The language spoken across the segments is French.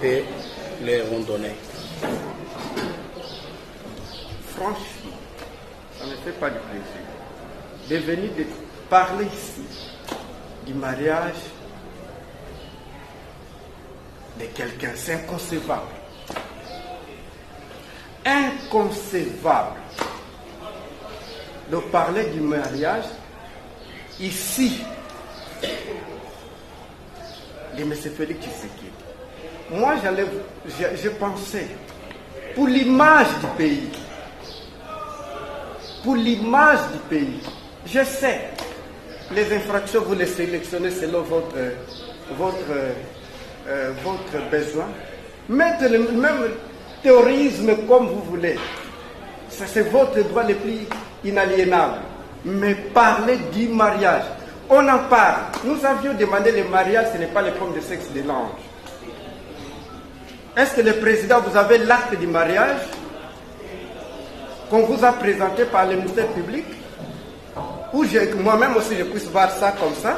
souhaitez les randonner? Franchement, ça ne me fait pas de plaisir de venir de parler ici du mariage de quelqu'un. C'est inconcevable. Inconcevable de parler du mariage ici de M. Félix Tshisekedi. Moi, je pensais, pour l'image du pays, je sais, les infractions, vous les sélectionnez selon votre besoin. Mettez le même terrorisme comme vous voulez. Ça, c'est votre droit le plus inaliénable. Mais parler du mariage, on en parle. Nous avions demandé le mariage, ce n'est pas les pommes de sexe de l'ange. Est-ce que le président, vous avez l'acte du mariage qu'on vous a présenté par le ministère public? Ou moi-même aussi je puisse voir ça comme ça?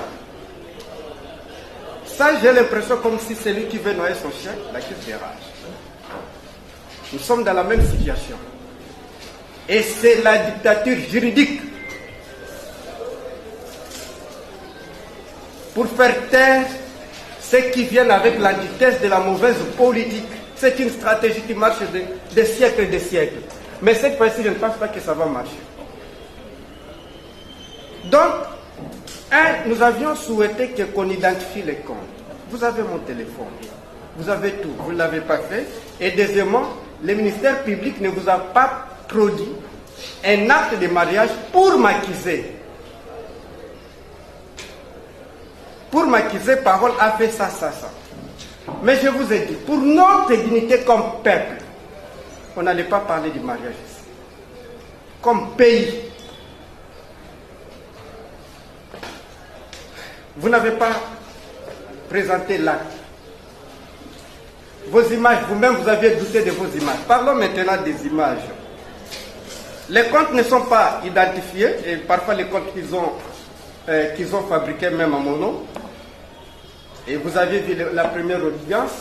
Ça, j'ai l'impression comme si c'est lui qui veut noyer son chien, la crise des rages. Nous sommes dans la même situation. Et c'est la dictature juridique. Pour faire taire ceux qui viennent avec l'antithèse de la mauvaise politique. C'est une stratégie qui marche des siècles et des siècles. Mais cette fois-ci, je ne pense pas que ça va marcher. Donc, nous avions souhaité qu'on identifie les comptes. Vous avez mon téléphone. Vous avez tout. Vous ne l'avez pas fait. Et deuxièmement, le ministère public ne vous a pas produit un acte de mariage pour m'accuser. Pour m'accuser, Parole a fait ça. Mais je vous ai dit, pour notre dignité comme peuple, on n'allait pas parler du mariage ici. Comme pays, vous n'avez pas présenté l'acte. Vos images, vous-même, vous aviez douté de vos images. Parlons maintenant des images. Les comptes ne sont pas identifiés, et parfois les comptes qu'ils ont fabriqués même à mon nom. Et vous avez vu la première audience,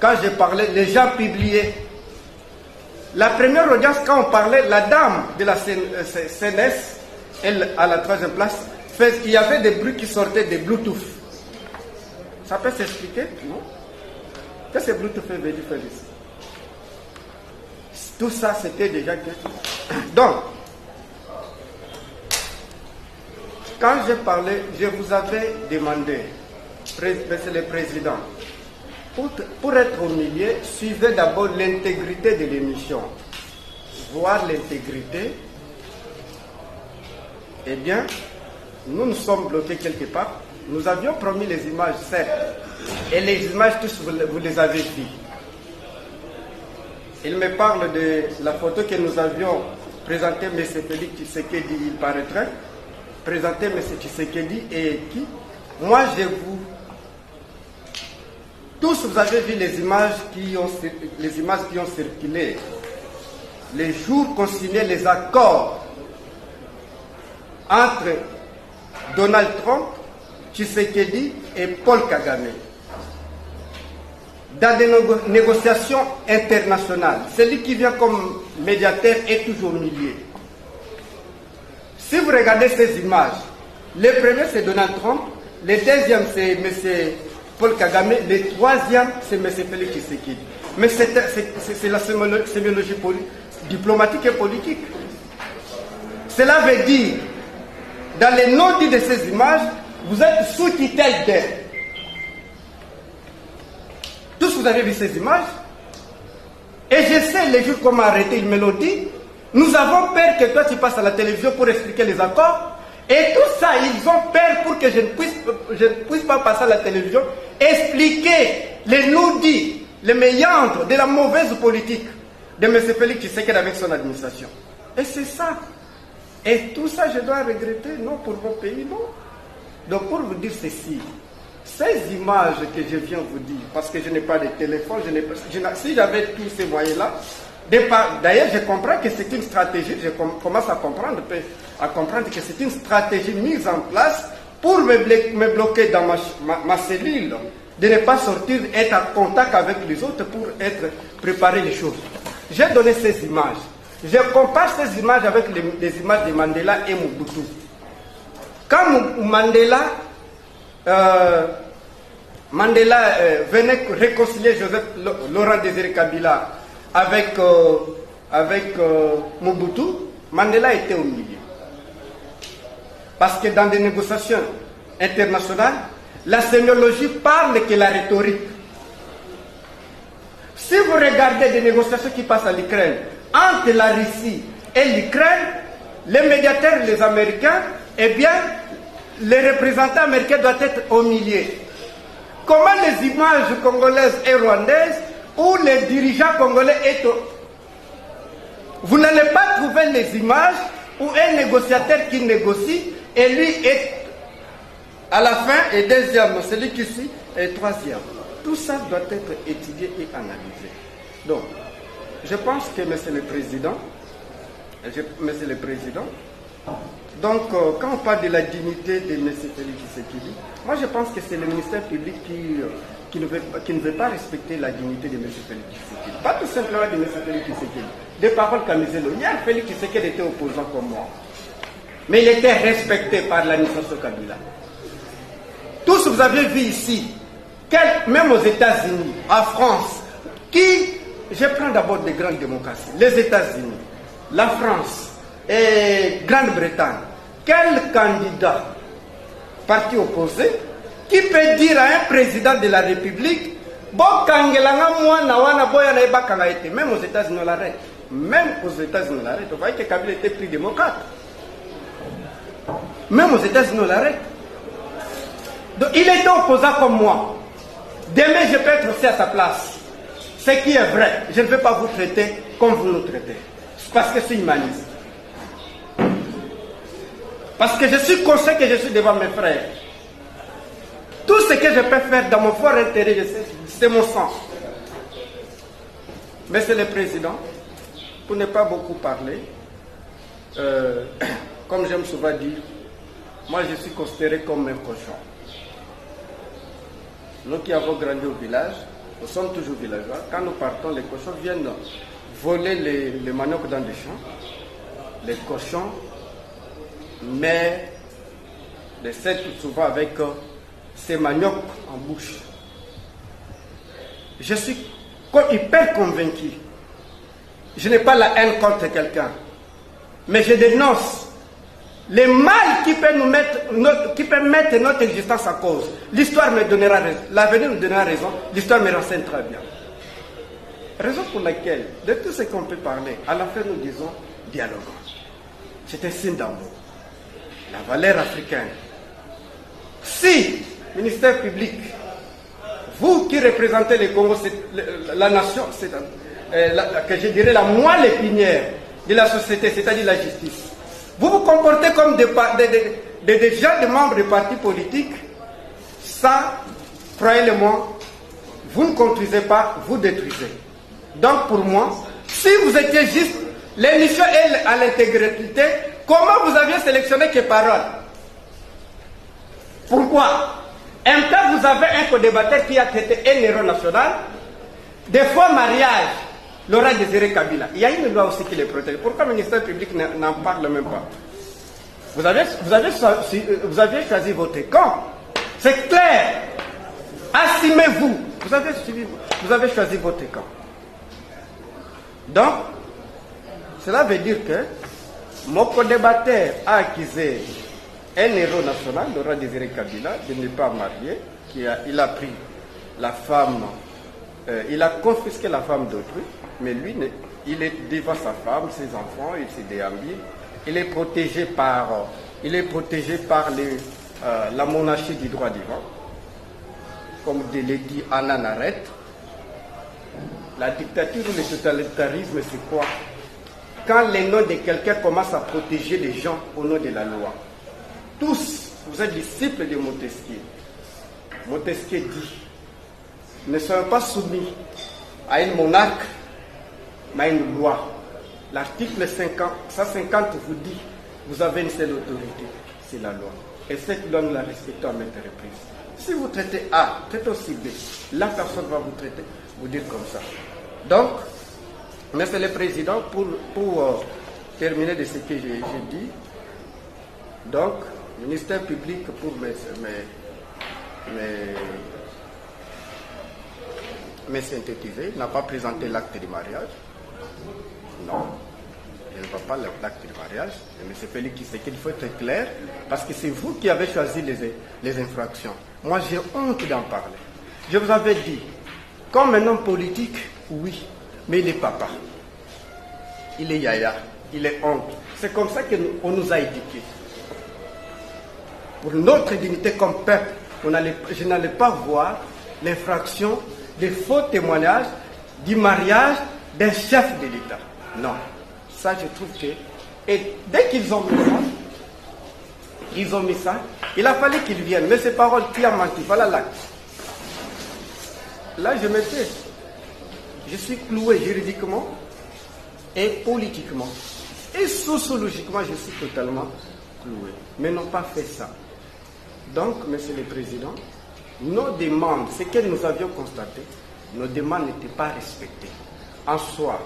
quand j'ai parlé, les gens publiaient. La première audience, quand on parlait, la dame de la CNS, elle, à la 3e place, il y avait des bruits qui sortaient des Bluetooth. Ça peut s'expliquer, non? Qu'est-ce que Bluetooth veut dire, Félix? Tout ça, c'était déjà quelque... Donc, quand j'ai parlé, je vous avais demandé, Monsieur le Président, pour être au milieu, suivez d'abord l'intégrité de l'émission. Voir l'intégrité, eh bien, nous sommes bloqués quelque part. Nous avions promis les images, certes, et les images, tous, vous les avez vues. Il me parle de la photo que nous avions présentée, M. Félix Tshisekedi, il paraîtrait, présenter M. Tshisekedi et qui? Moi, je vous... Tous, vous avez vu les images qui ont circulé. Les jours qu'on signait les accords entre Donald Trump, Tshisekedi et Paul Kagame. Dans des négociations internationales, celui qui vient comme médiateur est toujours au milieu. Si vous regardez ces images, le premier c'est Donald Trump, le deuxième c'est M. Paul Kagame, le troisième c'est M. Félix Tshisekedi. Mais c'est la sémiologie diplomatique et politique. Cela veut dire, dans les non-dits de ces images, vous êtes sous tutelle d'eux. Tous vous avez vu ces images. Et je sais les jours comment arrêter, ils me l'ont dit. Nous avons peur que toi tu passes à la télévision pour expliquer les accords. Et tout ça, ils ont peur pour que je ne puisse pas passer à la télévision, expliquer les non-dits, les méandres de la mauvaise politique de M. Félix Tshisekedi avec son administration. Et c'est ça. Et tout ça, je dois regretter, non pour mon pays, non. Donc pour vous dire ceci, ces images que je viens vous dire, parce que je n'ai pas de téléphone, si j'avais tous ces moyens-là, d'ailleurs je comprends que c'est une stratégie, je commence à comprendre que c'est une stratégie mise en place pour me bloquer dans ma cellule, de ne pas sortir, être en contact avec les autres pour préparer les choses. J'ai donné ces images. Je compare ces images avec les images de Mandela et Mobutu. Quand Mandela venait réconcilier Laurent Désiré Kabila avec Mobutu, Mandela était au milieu. Parce que dans des négociations internationales, la sémiologie parle que la rhétorique. Si vous regardez des négociations qui passent à l'Ukraine, entre la Russie et l'Ukraine, les médiateurs, les Américains, eh bien, les représentants américains doivent être au milieu. Comment les images congolaises et rwandaises, où les dirigeants congolais sont... Vous n'allez pas trouver les images où un négociateur qui négocie, et lui est à la fin, et deuxième, celui qui suit, et troisième. Tout ça doit être étudié et analysé. Donc, je pense que Monsieur le Président, donc quand on parle de la dignité de M. Félix Tshisekedi, moi je pense que c'est le ministère public qui ne veut pas respecter la dignité de M. Félix Tshisekedi. Pas tout simplement de M. Félix Tshisekedi. Des paroles qu'a misé l'ONIA, Félix Tshisekedi était opposant comme moi. Mais il était respecté par l'administration Kabila. Tous vous avez vu ici, même aux États-Unis, en France, je prends d'abord des grandes démocraties, les États-Unis, la France et Grande-Bretagne, quel candidat, parti opposé, qui peut dire à un président de la République, même aux États-Unis on l'arrête. Même aux États-Unis on l'arrête. Vous voyez que Kabila était plus démocrate. Même aux États-Unis on l'arrête. Donc il était opposant comme moi. Demain je peux être aussi à sa place. Ce qui est vrai, je ne vais pas vous traiter comme vous nous traitez. Parce que c'est humaniste. Parce que je suis conscient que je suis devant mes frères. Tout ce que je peux faire dans mon fort intérêt, c'est mon sang. Monsieur le Président, pour ne pas beaucoup parler, comme j'aime souvent dire, moi je suis considéré comme un cochon. Nous qui avons grandi au village, nous sommes toujours villageois. Quand nous partons, les cochons viennent voler les maniocs dans des champs. Les cochons décèdent souvent avec ces maniocs en bouche. Je suis hyper convaincu. Je n'ai pas la haine contre quelqu'un, mais je dénonce le mal qui peut mettre notre existence en cause. L'histoire me donnera raison, l'avenir me donnera raison, l'histoire me renseigne très bien. Raison pour laquelle, de tout ce qu'on peut parler, à la fin nous disons dialoguons. C'est un signe d'amour. La valeur africaine. Si, ministère public, vous qui représentez le Congo, la nation, que je dirais la moelle épinière de la société, c'est-à-dire la justice, vous vous comportez comme des gens, des membres de partis politiques, ça, croyez-le-moi, vous ne construisez pas, vous détruisez. Donc pour moi, si vous étiez juste, l'émission est à l'intégrité, comment vous aviez sélectionné que paroles? Pourquoi? Un temps, vous avez un co-débatteur qui a traité un héros national, des faux mariages, Laurent Désiré Kabila. Il y a une loi aussi qui les protège. Pourquoi le ministère public n'en parle même pas? Vous avez choisi votre camp. C'est clair. Assumez-vous. Vous avez choisi votre camp. Donc, cela veut dire que mon co-débatteur a accusé un héros national, Laurent Désiré Kabila, de ne pas marier, il a pris la femme, il a confisqué la femme d'autrui, mais lui, il est devant sa femme, ses enfants, il se déambule, il est protégé par la monarchie du droit divin, comme l'a dit Anna Naret. La dictature ou le totalitarisme, c'est quoi? Quand le nom de quelqu'un commence à protéger les gens au nom de la loi. Tous, vous êtes disciples de Montesquieu. Montesquieu dit, ne soyons pas soumis à une monarque, mais à une loi. L'article 150 vous dit, vous avez une seule autorité, c'est la loi. Et cette loi, nous la respectons à maintes reprises. Si vous traitez A, traitez aussi B. La personne va vous traiter, vous dire comme ça. Donc, Monsieur le Président, pour terminer de ce que j'ai dit, donc, le ministère public, pour me synthétiser, n'a pas présenté l'acte du mariage. Non, il ne va pas l'acte du mariage. Et M. Félix Tshisekedi, il faut être clair, parce que c'est vous qui avez choisi les infractions. Moi, j'ai honte d'en parler. Je vous avais dit, comme un homme politique, oui, mais il est papa. Il est yaya, il est oncle. C'est comme ça qu'on nous a éduqués. Pour notre dignité comme peuple, je n'allais pas voir l'infraction des faux témoignages du mariage d'un chef de l'État. Non. Ça, je trouve que... Et dès qu'ils ont mis ça, il a fallu qu'ils viennent. Mais ces paroles, qui a menti? Voilà l'acte. Là, je me tais. Je suis cloué juridiquement et politiquement. Et sociologiquement, je suis totalement cloué. Mais n'ont pas fait ça. Donc, Monsieur le Président, nos demandes, ce que nous avions constaté, nos demandes n'étaient pas respectées. En soi,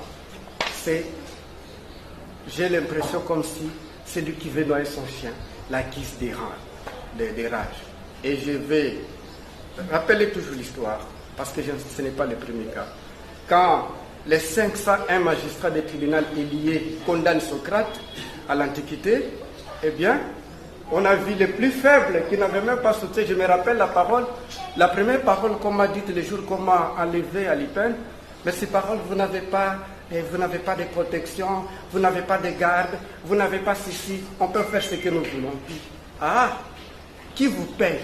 j'ai l'impression comme si celui qui veut noyer son chien l'acquise des rages. Et je vais rappeler toujours l'histoire, parce que ce n'est pas le premier cas. Quand les 501 magistrats des tribunaux liés condamnent Socrate à l'Antiquité, eh bien, on a vu les plus faibles qui n'avaient même pas sauté. Je me rappelle la première parole qu'on m'a dite le jour qu'on m'a enlevé à l'IPEN. Mais ces paroles, vous n'avez pas de protection, vous n'avez pas de garde, vous n'avez pas ceci, on peut faire ce que nous voulons. Ah, qui vous paye?